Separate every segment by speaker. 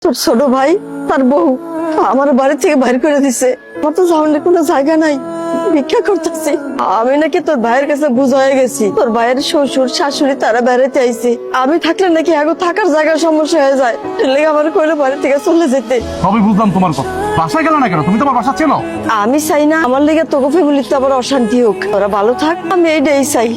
Speaker 1: তোর ছোট ভাই তার বউ আমার বাড়ি থেকে বাইর করে দিছে। আমার তো সামনে কোনো জায়গা নাই, ভিক্ষা করতেছি। আমি নাকি তোর ভাইয়ের কাছে বুঝা হয়ে গেছি, তোর ভাইয়ের শ্বশুর শাশুড়ি তারা বেড়াতে আইছে। আমি থাকলে নাকি আগে থাকার জায়গার সমস্যা হয়ে যায়, লেগে আমার কইলো বাড়ি থেকে চলে যেতে।
Speaker 2: সবই বুঝলাম তোমার কথা, বাসায় গেল না কেন? তুমি তোমার বাসা চেনো?
Speaker 1: আমি চাই না আমার লেগে তোকে ফ্যামিলিতে আবার অশান্তি হোক, ওরা ভালো থাক, আমি এইটাই চাই।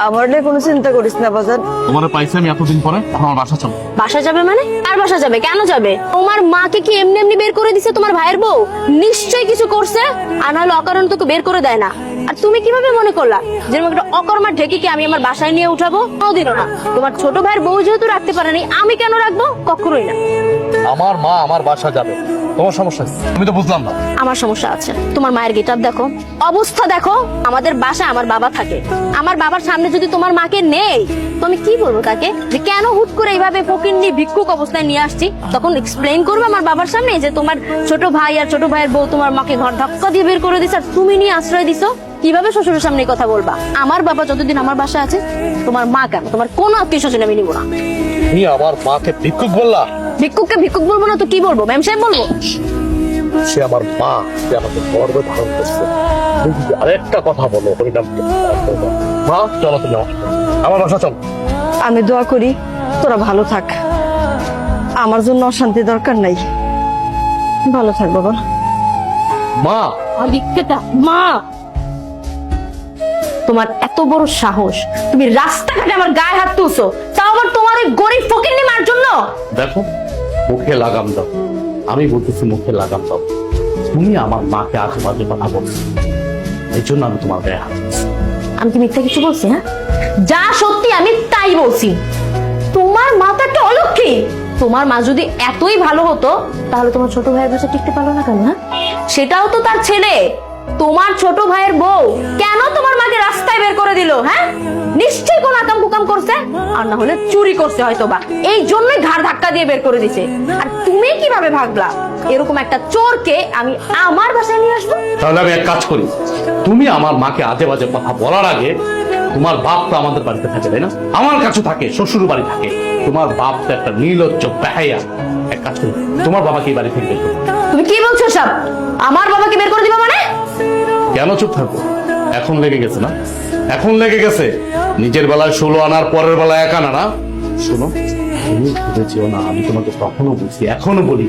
Speaker 1: আমার নিয়ে কোনো চিন্তা করিস না বাজার।
Speaker 2: তোমার পাইছি আমি এতদিন পরে, এখন আমার বাসা চলো।
Speaker 3: বাসা যাবে মানে? আর বাসা যাবে কেন যাবে? তোমার মাকে কি এমনি এমনি বের করে দিছে তোমার ভাইয়ের বউ? নিশ্চয়ই কিছু করছে, আর নাহলে অকারণ তোকে বের করে দেয় না। আর তুমি কিভাবে মনে করলা যে একটা অকর্মা ঢেকিকে আমি আমার বাসায় নিয়ে উঠাবো? কোনোদিনও না। তোমার ছোট ভাইয়ের বউ যেহেতু রাখতে পারেনি, আমি কেন রাখবো? কখনোই না।
Speaker 2: আমার মা আমার বাসা যাবে, তোমার সমস্যা কি? আমি তো বুঝলাম না।
Speaker 3: আমার সমস্যা আছে। তোমার মায়ের গেটআপ দেখো, অবস্থা দেখো। আমাদের বাসায় আমার বাবা থাকে, আমার বাবার সামনে যদি তোমার মাকে নেই তো আমি কি বলবো তাকে যে কেন হুট করে এইভাবে ফকিন্নি ভিক্ষুক অবস্থায় নিয়ে আসছি? তখন এক্সপ্লেইন করবো আমার বাবার সামনে যে তোমার ছোট ভাই আর ছোট ভাইয়ের বউ তোমার মাকে ঘর ধাক্কা দিয়ে বের করে দিছে আর তুমি নিয়ে আশ্রয় দিছো। কিভাবে শ্বশুরের সামনে কথা বলবা? আমার বাবা যতদিন আমার বাসায় আছে, তোমার মা কেন, তোমার কোনো আত্মীয় স্বজন আমি নিবো না।
Speaker 2: তুমি আমার মাকে ভিক্ষুক বললা?
Speaker 3: ভিক্ষুককে ভিক্ষুক বলবো না তো কি বলবো? ম্যাম সাহেব বলবো?
Speaker 2: সে আমার মা, সে আমাকে গর্বে ধারণ করছে। তুমি যদি আরেকটা কথা বলো হরিনাম মা, চলো তুমি আমার বাসা চলো।
Speaker 1: আমি দোয়া করি তোরা ভালো থাক, আমার জন্য অশান্তি দরকার নাই। ভালো থাক বাবা।
Speaker 2: মা
Speaker 3: ভিক্ষাটা মা, তোমার এত বড় সাহস, তুমি রাস্তাঘাটে আমার গায়ে হাত তুলছো, তাও আবার তোমার ওই গরিব ফকিন্নি মার জন্য।
Speaker 2: দেখো, মুখে লাগাম দাও। আমি বলতেছি মুখে লাগাম দাও। তুমি আমার মাকে আশেপাশে কথা বলছো, এই জন্য আমি তোমার গায়ে হাত দিচ্ছি।
Speaker 3: আমি কি মিথ্যা কিছু বলছি? হ্যাঁ, যা সত্যি আমি তাই বলছি। তোমার মা তো একটা অলক্ষী। তোমার মা যদি এতই ভালো হতো তাহলে তোমার ছোট ভাইয়ের কাছে টিকতে পারলো না কেন? হ্যাঁ, সেটাও তো তার ছেলে। তোমার ছোট ভাইয়ের বউ কেন তোমার মাকে রাস্তায় বের করে দিল? হ্যাঁ, নিশ্চয়ই কোন আকাম কুকাম করছে, আর না হলে চুরি করছে হয়তো বা, এই জন্যই ঘাড় ধাক্কা দিয়ে বের করে দিছে। আর তুমি কিভাবে ভাবলা এরকম একটা চোরকে আমি আমার বাসায় নিয়ে আসবো?
Speaker 2: তাহলে আমি এক কাজ করি, তুমি আমার মাকে আজে বাজে কথা বলার আগে, তোমার বাপ তো আমাদের বাড়িতে থাকে তাই না? আমার কাছে থাকে, শ্বশুর বাড়ি থাকে। তোমার বাপ তো একটা নির্লজ্জ বেহায়া। এক কাজ করি, তোমার বাবাকে এই বাড়ি থেকে বের করো।
Speaker 3: তুমি কি বলছো সব? আমার বাবাকে বের করে দিবা মানে?
Speaker 2: কেন চুপ থাকবো? এখন লেগে গেছে না? এখন লেগে গেছে। নিজের বেলায় 16 আনার, পরের বেলায় 1 আনা না। শোনো, তুমি ভেবেছিও না আমি তোমাকে তখনো বলছি, এখনো বলি,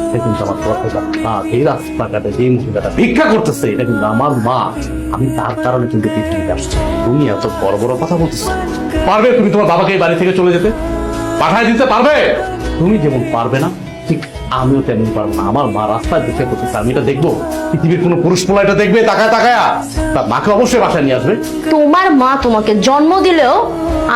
Speaker 2: এটা কিন্তু আমার কথা না। এই রাস্তাঘাটে যে মহিলাটা ভিক্ষা করতেছে, এটা কিন্তু আমার মা। আমি তার কারণে কিন্তু পৃথিবীতে আসছি। তুমি এত বড় বড় কথা বলতেছো। পারবে তুমি তোমার বাবাকে এই বাড়ি থেকে চলে যেতে? পাঠায় দিতে পারবে? তুমি যেমন পারবে না, ঠিক আমিও তেমন পারবো না। আমার মা রাস্তায় ভিক্ষা করতেছে, আমি এটা দেখবো? পৃথিবীর কোনো পুরুষ পোলা এটা দেখবে তাকায় তাকায়া? তার মাকে অবশ্যই বাসায় নিয়ে আসবে।
Speaker 3: তোমার মা তোমাকে জন্ম দিলেও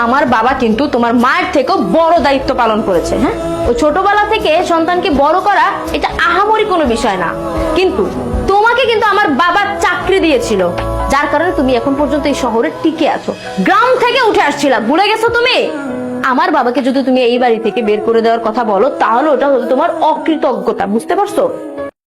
Speaker 3: আমার বাবা কিন্তু তোমার মায়ের থেকেও বড় দায়িত্ব পালন করেছে। হ্যাঁ, ওই ছোটবেলা থেকে সন্তানকে বড় করা এটা আহামরি কোনো বিষয় না, কিন্তু তোমাকে কিন্তু আমার বাবা চাকরি দিয়েছিল, যার কারণে তুমি এখন পর্যন্ত এই শহরে টিকে আছো। গ্রাম থেকে উঠে আসছিলা, ভুলে গেছো তুমি? আমার বাবাকে যদি তুমি এই বাড়ি থেকে বের করে দেওয়ার কথা বলো তাহলে ওটা হলো তোমার অকৃতজ্ঞতা, বুঝতে পারছো?